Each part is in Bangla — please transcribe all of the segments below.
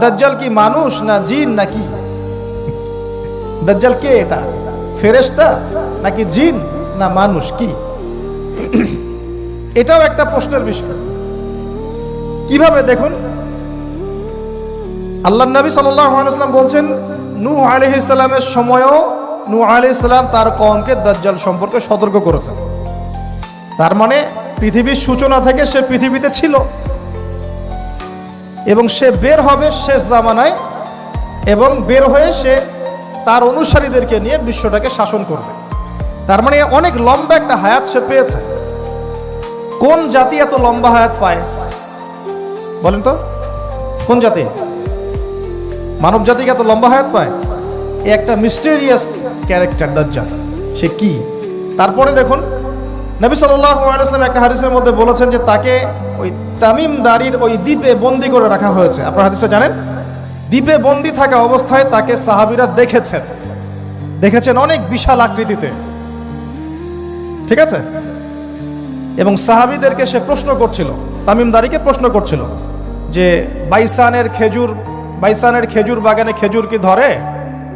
দাজ্জাল কি মানুষ না জিন নাকি? দাজ্জাল কে? এটা ফেরেশতা নাকি জিন না মানুষ? কি এটাও একটা প্রশ্নের বিষয়। কিভাবে দেখুন, আল্লাহর নবী সাল্লাল্লাহু আলাইহি ওয়াসাল্লাম বলছেন নূহ আলাইহিস সালামের সময়ও নূহ আলাইহিস সালাম তার কওমকে দাজ্জাল সম্পর্কে সতর্ক করেছেন। তার মানে পৃথিবীর সূচনা থেকে সে পৃথিবীতে ছিল এবং সে বের হবে শেষ জামানায়, এবং বের হয়ে সে তার অনুসারীদেরকে নিয়ে বিশ্বটাকে শাসন করবে। তার মানে অনেক লম্বা একটা হায়াত সে পেয়েছে। কোন জাতি এত লম্বা হায়াত পায় বলেন তো? কোন জাতি মানব জাতিকে এত লম্বা হায়াত পায়? একটা মিস্টেরিয়াস ক্যারেক্টার দাজ্জাল। সে কি? তারপরে দেখুন, নবী সাল্লাল্লাহু আলাইহি ওয়াসাল্লাম একটা হাদিসের মধ্যে বলেছেন যে তাকে ওই তামিম দারির ওই দ্বীপে বন্দী করে রাখা হয়েছে। আপনারা হাদিসটা জানেন? দ্বীপে বন্দী থাকা অবস্থায় তাকে সাহাবীরা দেখেছেন অনেক বিশাল আকৃতিতে, ঠিক আছে? এবং সাহাবীদেরকে সে প্রশ্ন করছিল, তামিম দারিকে প্রশ্ন করছিল যে বাইসানের খেজুর বাগানে খেজুর কি ধরে?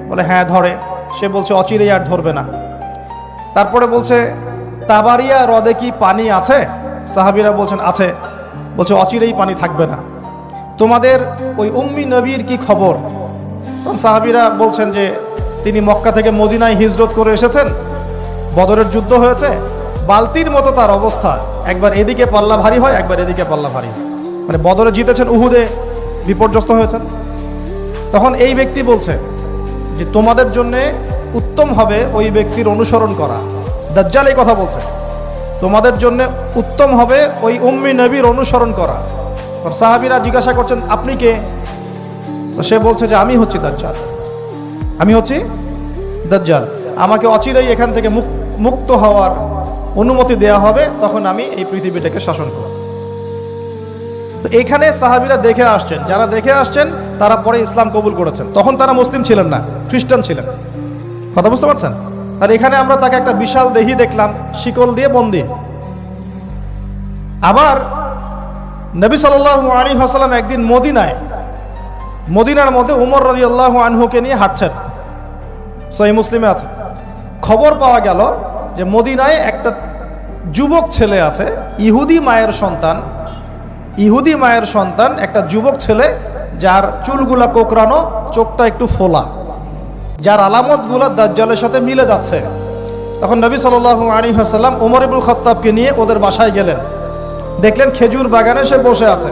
বলে হ্যাঁ ধরে। সে বলছে অচিরেই আর ধরবে না। তারপরে বলছে তাবারিয়া হ্রদে কি পানি আছে? সাহাবীরা বলছেন আছে। বলছে অচিরেই পানি থাকবে না। তোমাদের ওই উম্মি নবীর কি খবর? তখন সাহাবীরা বলছেন যে তিনি মক্কা থেকে মদিনায় হিজরত করে এসেছেন, বদরের যুদ্ধ হয়েছে, বালতির মতো তার অবস্থা, একবার এদিকে পাল্লা ভারী হয় একবার এদিকে পাল্লা ভারী হয়। মানে বদরে জিতেছেন, উহুদে বিপর্যস্ত হয়েছেন। তখন এই ব্যক্তি বলছে যে তোমাদের জন্য উত্তম হবে ওই ব্যক্তির অনুসরণ করা। দাজ্জাল এই কথা বলছে, তোমাদের জন্য উত্তম হবে ওই উম্মি নবীর অনুসরণ করা। তখন সাহাবীরা জিজ্ঞাসা করছেন আপনি কে? তো সে বলছে যে আমি হচ্ছি দাজ্জাল, আমি হচ্ছি দাজ্জাল। আমাকে অচিরেই এখান থেকে মুক্ত হওয়ার অনুমতি দেয়া হবে, তখন আমি এই পৃথিবীটাকে শাসন করব। তো এখানে সাহাবীরা দেখে আসছেন, যারা দেখে আসছেন তারা পরে ইসলাম কবুল করেছেন। তখন তারা মুসলিম ছিলেন না, খ্রিস্টান ছিলেন। কথা বুঝতে পারছেন? আর এখানে আমরা তাকে একটা বিশাল দেহি দেখলাম, শিকল দিয়ে বন্দী। আবার নবী সাল্লাল্লাহু আলাইহি ওয়াসাল্লাম একদিন মদিনার মধ্যে উমর রাদিয়াল্লাহু আনহুকে নিয়ে হাঁটছেন, সহিহ মুসলিমে আছে। খবর পাওয়া গেল যে মদিনায় একটা যুবক ছেলে আছে, ইহুদি মায়ের সন্তান একটা যুবক ছেলে, যার চুলগুলা কোকড়ানো, চোখটা একটু ফোলা, যার আলামতগুলো দাজ্জালের সাথে মিলে যাচ্ছে। তখন নবী সাল্লাল্লাহু আলাইহি ওয়াসাল্লাম ওমর ইবনুল খাত্তাবকে নিয়ে ওদের বাসায় গেলেন। দেখলেন খেজুর বাগানে সে বসে আছে।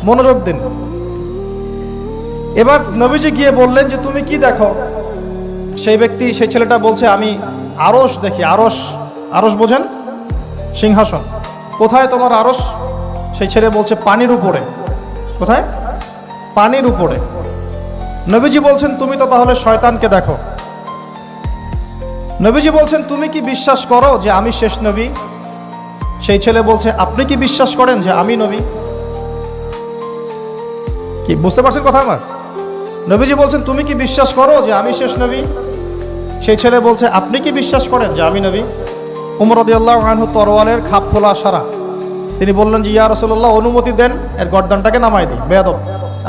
মনোযোগ দিন। এবার নবীজি গিয়ে বললেন যে তুমি কি দেখো? সেই ছেলেটা বলছে আমি আরশ দেখি। আরশ বোঝেন? সিংহাসন। কোথায় তোমার আরশ? সেই ছেলে বলছে পানির উপরে। কোথায়? পানির উপরে। নবীজি বলছেন তুমি তো তাহলে শয়তানকে দেখো। নবীজি বলছেন তুমি কি বিশ্বাস করো যে আমি শেষ নবী? সেই ছেলে বলছে আপনি কি বিশ্বাস করেন যে আমি নবী? কি বুঝতে পারছেন কথা আমার? নবীজি বলছেন তুমি কি বিশ্বাস করো যে আমি শেষ নবী? সেই ছেলে বলছে আপনি কি বিশ্বাস করেন যে আমি নবী? উমর রাদিয়াল্লাহু আনহু তরোয়ালের খাপ খোলা সারা। তিনি বললেন যে ইয়া রাসূলুল্লাহ অনুমতি দেন, এর গর্দানটাকে নামাই দিই, বেয়াদব,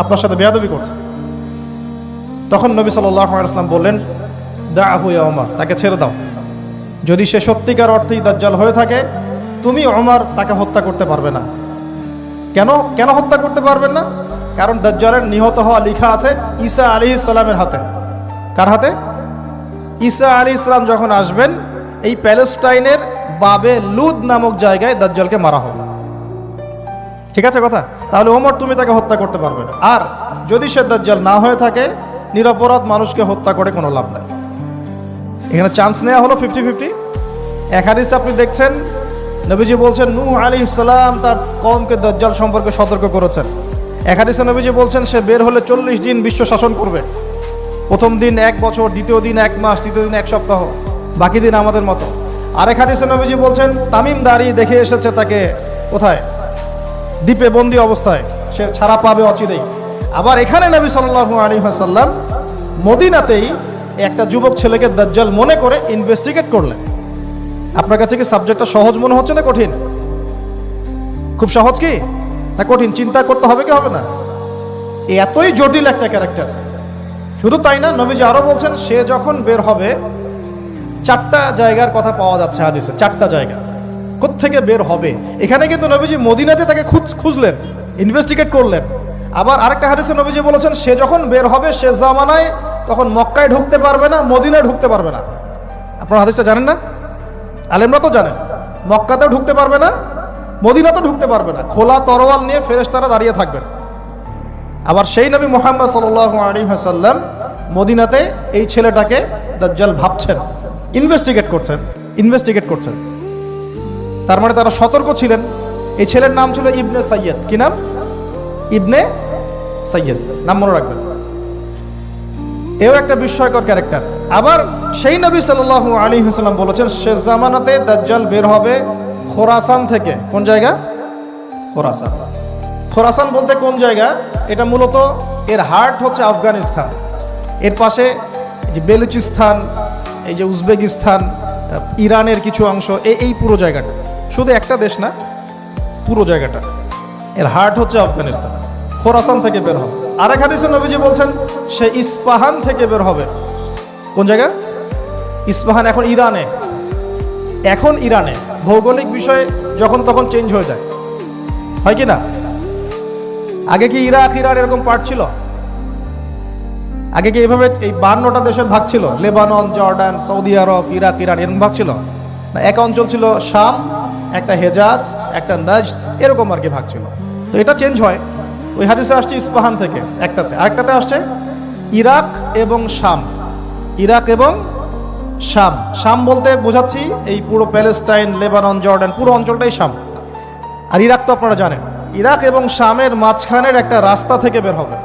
আপনার সাথে বেয়াদবি করছে। তখন নবী সাল্লাল্লাহু আলাইহি ওয়াসাল্লাম বললেন দাআহু ইয়া ওমর, তাকে ছেড়ে দাও। যদি সে সত্যিকার অর্থেই দাজ্জাল হয়ে থাকে, তুমি ওমর তাকে হত্যা করতে পারবে না। কেন হত্যা করতে পারবেন না? কারণ দাজ্জালের নিহত হওয়া লেখা আছে ঈসা আলাইহিস সালামের হাতে। কার হাতে? ঈসা আলাইহিস সালাম যখন আসবেন, এই প্যালেস্টাইনের বাবে লুদ নামক জায়গায় দাজ্জালকে মারা হবে। ঠিক আছে কথা? তাহলে ওমর তুমি তাকে হত্যা করতে পারবে না। আর যদি সে দাজ্জাল না হয়ে থাকে, নিরপরাধ মানুষকে হত্যা করে কোনো লাভ নাই। এখানে চান্স নেওয়া হলো 50-50। এক হাদিসে আপনি দেখছেন নবীজি বলছেন নূহ আলাইহিস সালাম তার কওমকে দাজ্জাল সম্পর্কে সতর্ক করেছেন। এক হাদিসে নবীজি বলছেন সে বের হলে 40 দিন বিশ্ব শাসন করবে। প্রথম দিন 1 বছর, দ্বিতীয় দিন 1 মাস, তৃতীয় দিন 1 সপ্তাহ, বাকি দিন আমাদের মতো। আরেক হাদিসে নবীজি বলছেন তামিম দারি দেখে এসেছে তাকে কোথায়? দ্বীপে বন্দী অবস্থায়, সে ছাড়া পাবে অচিরেই। আবার এখানে নবী সাল্লাল্লাহু আলাইহি ওয়াসাল্লাম মদিনাতেই একটা যুবক ছেলেকে দাজ্জাল মনে করে ইনভেস্টিগেট করলেন। আপনার কাছে কি সাবজেক্টটা সহজ মনে হচ্ছে না কঠিন? খুব সহজ কি না কঠিন? চিন্তা করতে হবে কি হবে না? এতই জটিল একটা ক্যারেক্টার। শুধু তাই না, নবীজি আরো বলছেন সে যখন বের হবে, 4টা জায়গার কথা পাওয়া যাচ্ছে হাদিসে, 4টা জায়গা কোত্থেকে বের হবে। এখানে কিন্তু নবীজি মদিনাতে তাকে খুঁজলেন, ইনভেস্টিগেট করলেন। আবার আরেকটা হাদিসে নবীজি বলেছেন সে যখন বের হবে শেষ জামানায়, তখন মক্কায় ঢুকতে পারবে না, মদিনায় ঢুকতে পারবে না। আপনারা হাদিসটা জানেন না? আলেমরা তো জানেন। মক্কাতেও ঢুকতে পারবে না, মদিনাতেও ঢুকতে পারবে না। খোলা তরোয়াল নিয়ে ফেরেশতারা দাঁড়িয়ে থাকবেন। আবার সেই নবী মুহাম্মদ সাল্লাল্লাহু আলাইহি ওয়াসাল্লাম মদিনাতে এই ছেলেটাকে দাজ্জাল ভাবছেন, ইনভেস্টিগেট করছেন। তার মানে তারা সতর্ক ছিলেন। এই ছেলের নাম ছিল ইবনে সাইয়্যিদ। কি নাম? ইবনে সাইয়্যিদ, নাম মনে রাখবেন। এও একটা বিস্ময়কর ক্যারেক্টার। আবার সেই নবী সাল্লাল্লাহু আলাইহি ওয়াসাল্লাম বলেছেন শেষ জামানাতে দাজ্জাল বের হবে খোরাসান থেকে। কোন জায়গা? খোরাসান। খোরাসান বলতে কোন জায়গা? এটা মূলত এর হার্ট হচ্ছে আফগানিস্তান, এর পাশে যে বেলুচিস্তান, এই যে উজবেকিস্তান, ইরানের কিছু অংশ, এই পুরো জায়গাটা, শুধু একটা দেশ না, পুরো জায়গাটা এর হার্ট হচ্ছে আফগানিস্তান। খোরাসান থেকে বের হবে। আরেক হাদিসে নবীজি বলছেন সে ইস্পাহান থেকে বের হবে। কোন জায়গা? ইস্পাহান এখন ইরানে। ভৌগোলিক বিষয়ে যখন তখন চেঞ্জ হয়ে যায়, হয় কি না? আগে কি ইরাক ইরান এরকম পার্ট ছিল? আগে কি এইভাবে এই 52টা দেশের ভাগ ছিল? লেবানন, জর্ডান, সৌদি আরব, ইরাক ইরান এরকম ভাগ ছিল না। এক অঞ্চল ছিল শাম, একটা হেজাজ, একটা নাজদ, এরকম আর কি ভাগ ছিল। তো এটা চেঞ্জ হয়। ওই হাদিসে আসছে ইস্পাহান থেকে একটাতে, আরেকটাতে আসছে ইরাক এবং শাম। শাম বলতে বোঝাচ্ছি এই পুরো প্যালেস্টাইন, লেবানন, জর্ডান, পুরো অঞ্চলটাই শাম। আর ইরাক তো আপনারা জানেন। ইরাক এবং শামের মাঝখানের একটা রাস্তা থেকে বের হবে।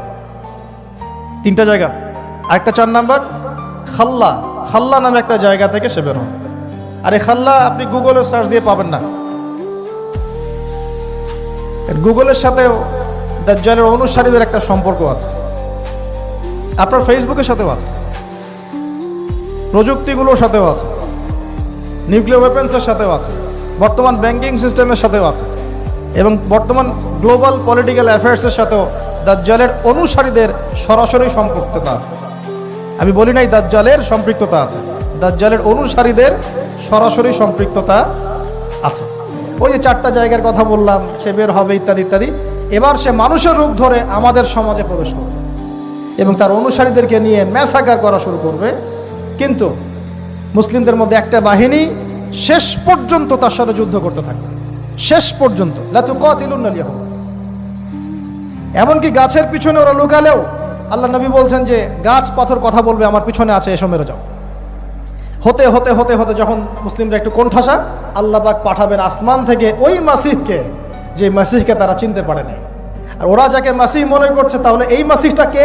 3টা জায়গা। আরেকটা 4 নাম্বার খাল্লা নামে একটা জায়গা থেকে সে বের হবে। আর এই খাল্লা আপনি গুগলে সার্চ দিয়ে পাবেন না। গুগলের সাথেও দাজ্জালের অনুসারীদের একটা সম্পর্ক আছে, আপনার ফেসবুকের সাথেও আছে, প্রযুক্তিগুলোর সাথেও আছে, নিউক্লিয়ার ওয়েপেন্সের সাথেও আছে, বর্তমান ব্যাংকিং সিস্টেমের সাথেও আছে, এবং বর্তমান গ্লোবাল পলিটিক্যাল অ্যাফেয়ার্সের সাথেও দাজ্জালের অনুসারীদের সরাসরি সম্পৃক্ততা আছে। আমি বলি নাই দাজ্জালের সম্পৃক্ততা আছে, দাজ্জালের অনুসারীদের সরাসরি সম্পৃক্ততা আছে। ওই যে 4টা জায়গার কথা বললাম, সে বের হবে ইত্যাদি ইত্যাদি। এবার সে মানুষের রূপ ধরে আমাদের সমাজে প্রবেশ করবে এবং তার অনুসারীদেরকে নিয়ে ম্যাসাকার করা শুরু করবে। কিন্তু মুসলিমদের মধ্যে একটা বাহিনী শেষ পর্যন্ত তার সাথে যুদ্ধ করতে থাকবে, শেষ পর্যন্ত। লা তুকাতিলুনাল ইয়াহুদ। এমনকি গাছের পিছনে ওরা লুকালেও আল্লাহ নবী বলছেন যে গাছ পাথর কথা বলবে আমার পিছনে আছে, এসো মেরে যাও। হতে হতে হতে হতে যখন মুসলিমরা একটু কোণঠাসা, আল্লাহ পাক পাঠাবেন আসমান থেকে ওই মাসিহকে, যে মাসিহকে তারা চিনতে পারে নাই। আর ওরা যাকে মাসিহ মনে করছে, তাহলে এই মাসিহটা কে?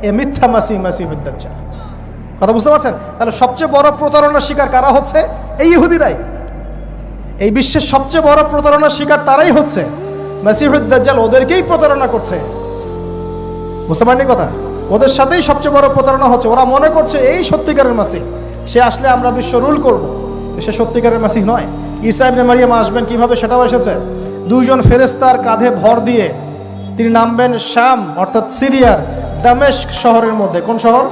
এ মিথ্যা মাসিহুদ দাজ্জাল। কথা বুঝতে পারছেন? তাহলে সবচেয়ে বড় প্রতারণার শিকার কারা হচ্ছে? এই ইহুদিরাই। এই বিশ্বের সবচেয়ে বড় প্রতারণার শিকার তারাই হচ্ছে। মাসিহুদ দাজ্জাল ওদেরকেই প্রতারণা করছে। বুঝতে পারেননি কথা? ওদের সাথেই সবচেয়ে বড় প্রতারণা হচ্ছে। ওরা মনে করছে এই সত্যিকারের মাসিহ, সে আসলে আমরা বিশ্ব রুল করব। সে সত্যিকারের মাসিহ নয়। ঈসা ইবনে মারিয়াম আসবেন কিভাবে সেটাও এসেছে। 2 জন ফেরেশতার কাঁধে ভর দিয়ে তিনি নামবেন শাম অর্থাৎ সিরিয়ার দামেস্ক শহরের মধ্যে। কোন শহর?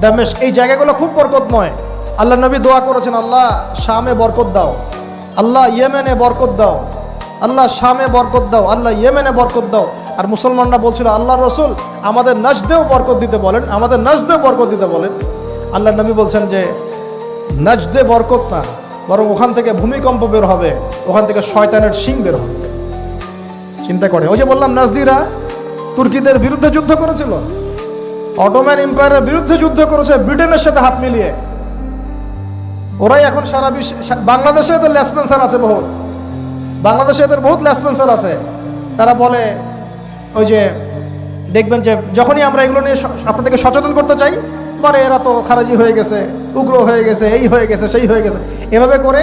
দামেস্ক। এই জায়গাগুলো খুব বরকতময়। আল্লাহ নবী দোয়া করেছেন, আল্লাহ শামে বরকত দাও, আল্লাহ ইয়েমেনে বরকত দাও, আল্লাহ শামে বরকত দাও, আল্লাহ ইয়েমেনে বরকত দাও। আর মুসলমানরা বলছিল, আল্লাহ রসুল আমাদের নাজদেও বরকত দিতে বলেন, আমাদের নাজদেও বরকত দিতে বলেন। আল্লাহ নবী বলছেন যে নাজদে বরকত না, বরং ওখান থেকে ভূমিকম্প বের হবে, ওখান থেকে শয়তানের শিং বের হবে। চিন্তা করে, ওই যে বললাম নাজদিরা তুর্কিদের বিরুদ্ধে যুদ্ধ করেছিল, অটোম্যান এম্পায়ারের বিরুদ্ধে যুদ্ধ করেছে ব্রিটেনের সাথে হাত মিলিয়ে। ওরাই এখন সারা বিশ্ব, বাংলাদেশে এদের লেসপেন্সার আছে বহুত, বাংলাদেশে এদের বহুত লেসপেন্সার আছে। তারা বলে, ওই যে দেখবেন যে যখনই আমরা এগুলো নিয়ে আপনাদেরকে সচেতন করতে চাই, বলে এরা তো খারাজি হয়ে গেছে, উগ্র হয়ে গেছে, এই হয়ে গেছে, সেই হয়ে গেছে। এভাবে করে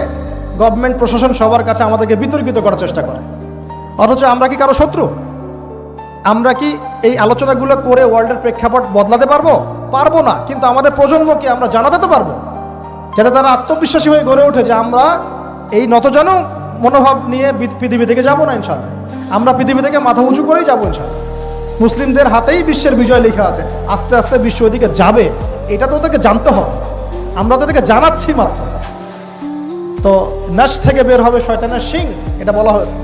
গভর্নমেন্ট প্রশাসন সবার কাছে আমাদেরকে বিতর্কিত করার চেষ্টা করে। অথচ আমরা কি কারো শত্রু? আমরা কি এই আলোচনাগুলো করে ওয়ার্ল্ডের প্রেক্ষাপট বদলাতে পারবো না। কিন্তু আমাদের প্রজন্মকে আমরা জানাতে তো পারবো, যাতে তারা আত্মবিশ্বাসী হয়ে গড়ে ওঠে যে আমরা এই নতজানু মনোভাব নিয়ে পৃথিবী থেকে যাবো না ইনশাআল্লাহ। আমরা পৃথিবী থেকে মাথা উঁচু করেই যাবো ইনশাআল্লাহ। মুসলিমদের হাতেই বিশ্বের বিজয় লেখা আছে। আস্তে আস্তে বিশ্ব ওদিকে যাবে, এটা তো ওদেরকে জানতে হবে। আমরা তো ওদেরকে জানাচ্ছি মাত্র। তো নাশ থেকে বের হবে শয়তানের শিং, এটা বলা হয়েছে।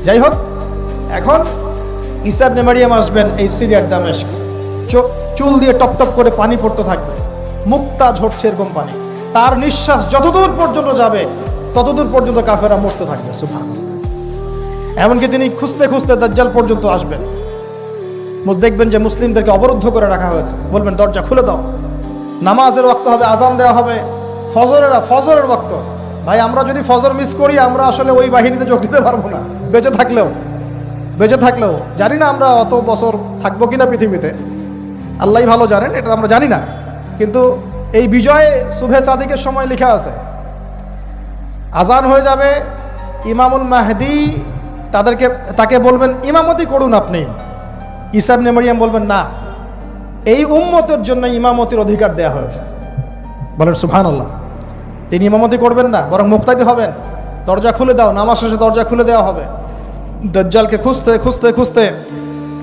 যাই হোক, এখন ঈসা ইবনে মারিয়াম আসবেন এই সিরিয়ার দামেস্ক। চুল দিয়ে টপ টপ করে পানি পড়তে থাকবে, মুক্তা ঝরছে এরকম পানি। তার নিঃশ্বাস যতদূর পর্যন্ত যাবে ততদূর পর্যন্ত কাফেররা মরতে থাকবে। সুবহানাল্লাহ। এমনকি তিনি খুঁজতে খুঁজতে দাজ্জাল পর্যন্ত আসবেন। দেখবেন যে মুসলিমদেরকে অবরুদ্ধ করে রাখা হয়েছে, বলবেন দরজা খুলে দাও, নামাজের ওয়াক্ত হবে, আজান দেওয়া হবে, ফজরের ওয়াক্ত। ভাই আমরা যদি ফজর মিস করি, আমরা আসলে ওই বাহিনীতে যোগ দিতে পারবো না, বেঁচে থাকলেও জানি না আমরা অত বছর থাকবো কিনা পৃথিবীতে, আল্লাহই ভালো জানেন, এটা আমরা জানি না। কিন্তু এই বিজয় সুবহে সাদিকের সময় লেখা আছে। আজান হয়ে যাবে, ইমামুল মাহদি তাকে বলবেন ইমামতি করুন আপনি। ঈসা ইবনে মারিয়াম বলবেন না, এই উম্মতের জন্য ইমামতির অধিকার দেয়া হয়েছে। বলেন সুবহানাল্লাহ। তিনি ইমামতি করবেন না, বরং মুক্তাদি হবেন। দরজা খুলে দাও, নামাজ শেষে দরজা খুলে দেওয়া হবে। দাজ্জালকে খুঁজতে খুঁজতে খুঁজতে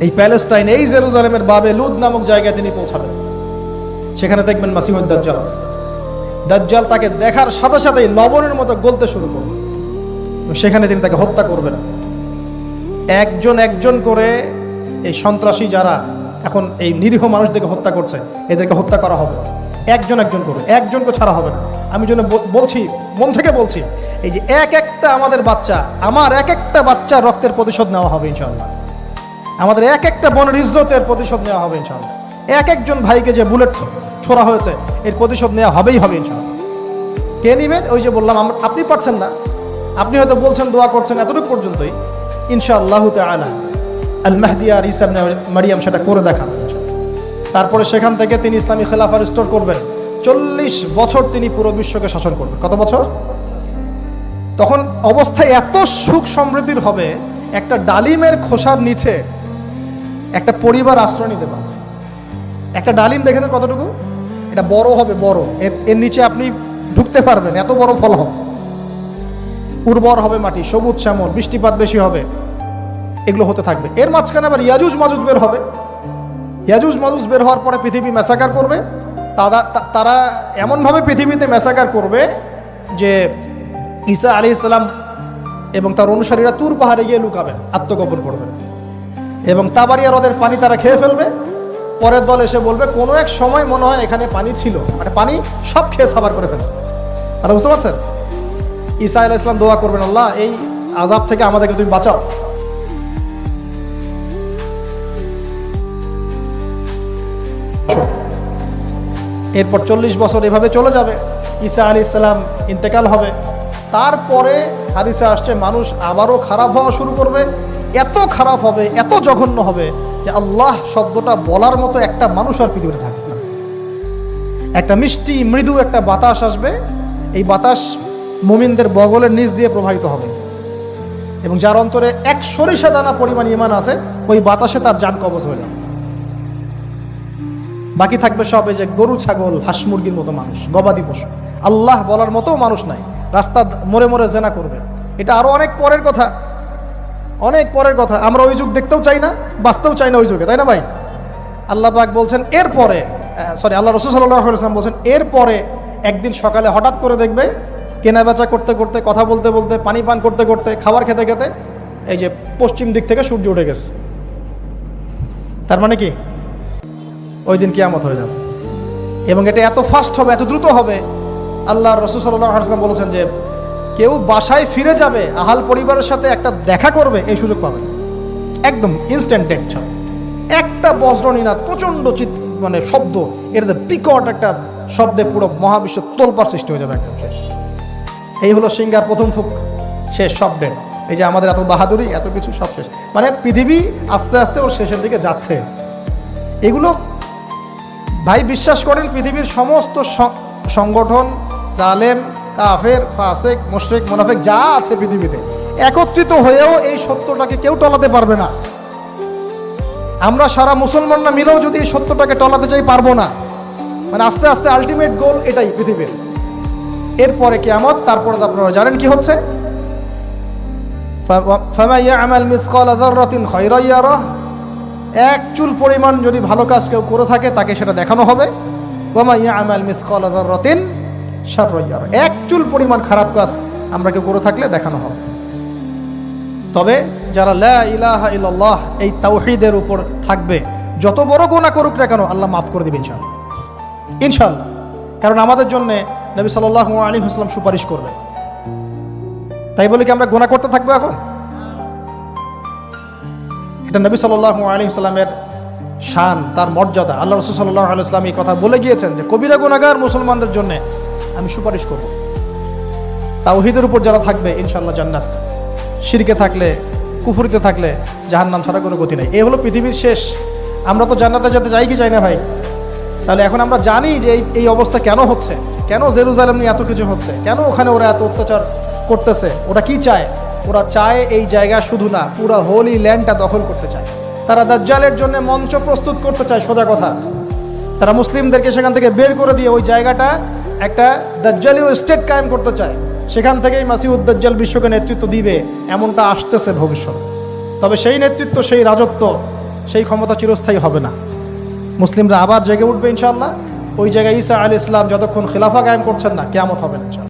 এই প্যালেস্টাইন, এই জেরুজালেমের বাবে লুদ নামক জায়গায় তিনি পৌঁছাবেন। সেখানে দেখবেন মাসিহুদ দাজ্জাল আছে। দাজ্জাল তাকে দেখার সাথে সাথেই লবণের মতো গলতে শুরু করবে। সেখানে তিনি তাকে হত্যা করবেন। একজন একজন করে এই সন্ত্রাসী যারা এখন এই নিরীহ মানুষদেরকে হত্যা করছে, এদেরকে হত্যা করা হবে একজন একজন করে, একজনকে ছাড়া হবে না। আমি জন্য বলছি, মন থেকে বলছি, এই যে আমাদের বাচ্চা, আমার এক একটা বাচ্চার রক্তের প্রতিশোধ নেওয়া হবে ইনশাআল্লাহ। আমাদের এক একটা বোনের ইজ্জতের প্রতিশোধ নেওয়া হবে ইনশাআল্লাহ। একজন ভাইকে যে বুলেট ছোড়া হয়েছে, এর প্রতিশোধ নেওয়া হবেই হবে ইনশাআল্লাহ। কে নিবেন? ওই যে বললাম, আপনি পারছেন না, আপনি হয়তো বলছেন, দোয়া করছেন, এতটুকু পর্যন্তই। ইনশাআল্লাহ তাআলা আল মাহদি আর ঈসা ইবনে মারিয়াম সেটা করে দেখান। তারপরে সেখান থেকে তিনি ইসলামী খেলাফা রিস্টোর করবেন। 40 বছর তিনি পুরো বিশ্বকে শাসন করবেন। কত বছর? তখন অবস্থা এত সুখ সমৃদ্ধির হবে, একটা ডালিমের খোসার নিচে একটা পরিবার আশ্রয় নিতে পারবে। একটা ডালিম দেখেছেন কতটুকু? এটা বড় হবে, বড়, এর নিচে আপনি ঢুকতে পারবেন, এত বড় ফল হবে। উর্বর হবে মাটি, সবুজ শ্যামল, বৃষ্টিপাত বেশি হবে, এগুলো হতে থাকবে। এর মাঝখানে আবার ইয়াজুজ মাজুজ বের হবে। ইয়াজুজ মাজুজ বের হওয়ার পরে পৃথিবী ম্যাসাকার করবে। তারা এমনভাবে পৃথিবীতে ম্যাসাকার করবে যে ঈসা আলাইহিস সালাম এবং তার অনুসারীরা তুর পাহাড়ে গিয়ে লুকাবেন, আত্মগোপন করবেন, এবং তাবারিয়া হ্রদের পানি তারা খেয়ে ফেলবে। পরের দল এসে বলবে কোনো এক সময় মনে হয় এখানে পানি ছিল, মানে পানি সব খেয়ে সাবার করে ফেলবে। কথা বুঝতে পারছেন? ঈসা আলাইহিস সালাম দোয়া করবেন, আল্লাহ এই আযাব থেকে আমাদেরকে তুমি বাঁচাও। এরপর 40 বছর এভাবে চলে যাবে। ঈসা আলাইহিস সালাম ইন্তেকাল হবে। তারপরে হাদিসে আসছে মানুষ আবারও খারাপ হওয়া শুরু করবে। এত খারাপ হবে, এত জঘন্য হবে যে আল্লাহ শব্দটা বলার মতো একটা মানুষ আর পৃথিবীতে থাকবে না। একটা মিষ্টি মৃদু একটা বাতাস আসবে, এই বাতাস মুমিনদের বগলের নিচ দিয়ে প্রবাহিত হবে, এবং যার অন্তরে এক সরিষা দানা পরিমাণ ঈমান আছে, ওই বাতাসে তার জান কবজ হয়ে যাবে। বাকি থাকবে সব এই যে গরু, ছাগল, হাঁস, মুরগির মতো মানুষ, গবাদি পশু। আল্লাহ বলার মতো মানুষ নাই, রাস্তা মরে মরে জেনা করবে। এটা আরো অনেক পরের কথা, অনেক পরের কথা। আমরা ওই যুগ দেখতেও চাই না, বাঁচতেও চাই না ওই যুগে, তাই না ভাই? আল্লাহ পাক বলছেন এরপরে, আল্লাহ রাসূল সাল্লাল্লাহু আলাইহি ওয়াসাল্লাম বলছেন এরপরে একদিন সকালে হঠাৎ করে দেখবে কেনা বেচা করতে করতে, কথা বলতে বলতে, পানি পান করতে করতে, খাবার খেতে খেতে এই যে পশ্চিম দিক থেকে সূর্য উঠে গেছে। তার মানে কি? ওই দিন কিয়ামত হয়ে যাবে, এবং এটা এত ফাস্ট হবে, এত দ্রুত হবে। আল্লাহ রাসূল সাল্লাল্লাহু আলাইহি ওয়াসাল্লাম বলেছেন যে কেউ বাসায় ফিরে যাবে, আহাল পরিবারের সাথে একটা দেখা করবে, এই সুযোগ পাবে না। একদম ইনস্ট্যান্ট ডেট ছাড়া। একটা বজ্রনীনাদ, প্রচণ্ড মানে শব্দ, এর বিকট একটা শব্দে পুরো মহাবিশ্ব তোলপাড় সৃষ্টি হয়ে যাবে, একদম শেষ। এই হলো সিঙ্গার প্রথম ফুক, শেষ, সব ডেট। এই যে আমাদের এত বাহাদুরি, এত কিছু, সব শেষ। মানে পৃথিবী আস্তে আস্তে ওর শেষের দিকে যাচ্ছে। এগুলো ভাই বিশ্বাস করেন, পৃথিবীর সমস্ত সংগঠন, জালেম, কাফের, ফাসেক, মুশরিক, মুনাফিক যা আছে পৃথিবীতে, একত্রিত হয়েও এই সত্যটাকে কেউ টলাতে পারবে না। আমরা সারা মুসলমানরা মিলেও যদি এই সত্যটাকে টলাতে চাই, পারবো না। মানে আস্তে আস্তে আলটিমেট গোল এটাই পৃথিবীর। এরপরে কিয়ামত, তারপরে আপনারা জানেন কি হচ্ছে, ফামান ইয়ামাল মিসকালা যাররাতিন খায়রান ইয়ারাহ এক চুল পরিমাণ যদি ভালো কাজ কেউ করে থাকে তাকে সেটা দেখানো হবে। ওয়া মান ইয়ামাল মিসকালা যাররাতিন শাররান ইয়ারা, এক চুল পরিমাণ খারাপ কাজ আমরা কেউ করে থাকলে দেখানো হবে। তবে যারা লা ইলাহা ইল্লাল্লাহ এই তাওহীদের উপর থাকবে, যত বড় গুনাহ করুক না কেন আল্লাহ মাফ করে দিবেন ইনশাআল্লাহ, ইনশাআল্লাহ। কারণ আমাদের জন্য নবী সাল্লাল্লাহু আলাইহি ওয়াসাল্লাম সুপারিশ করবে। তাই বলে কি আমরা গুনাহ করতে থাকবো এখন? এটা নবী সাল্লাল্লাহু আলাইহি ওয়াসাল্লামের শান, তার মর্যাদা। আল্লাহ রাসূল সাল্লাল্লাহু আলাইহি ওয়াসাল্লাম এই কথা বলে গিয়েছেন যে কবিরা গুনাহগার মুসলমানদের জন্য আমি সুপারিশ করব। তাওহীদের উপর যারা থাকবে ইনশাআল্লাহ জান্নাত, শিরকে থাকলে, কুফরিতে থাকলে জাহান্নাম ছাড়া কোনো গতি নাই। এই হলো পৃথিবীর শেষ। আমরা তো জান্নাতে যেতে চাই কি চাই না ভাই? তাহলে এখন আমরা জানি যে এই অবস্থা কেন হচ্ছে, কেন জেরুজালেম নিয়ে এত কিছু হচ্ছে, কেন ওখানে ওরা এত অত্যাচার করতেছে। ওরা কি চায়? ওরা চায় এই জায়গা শুধু না, পুরো হোলি ল্যান্ডটা দখল করতে চায়। তারা দাজ্জালের জন্য মঞ্চ প্রস্তুত করতে চায়, সোজা কথা। তারা মুসলিমদেরকে সেখান থেকে বের করে দিয়ে ওই জায়গাটা একটা দাজ্জালীয় স্টেট কায়েম করতে চায়। সেখান থেকেই মাসিহুদ দাজ্জাল বিশ্বকে নেতৃত্ব দিবে, এমনটা আসতেছে ভবিষ্যতে। তবে সেই নেতৃত্ব, সেই রাজত্ব, সেই ক্ষমতা চিরস্থায়ী হবে না। মুসলিমরা আবার জেগে উঠবে ইনশাআল্লাহ। ওই জায়গায় ঈসা আলাইহিস সালাম যতক্ষণ খিলাফা কায়েম করছেন না, কিয়ামত হবে না ইনশাআল্লাহ।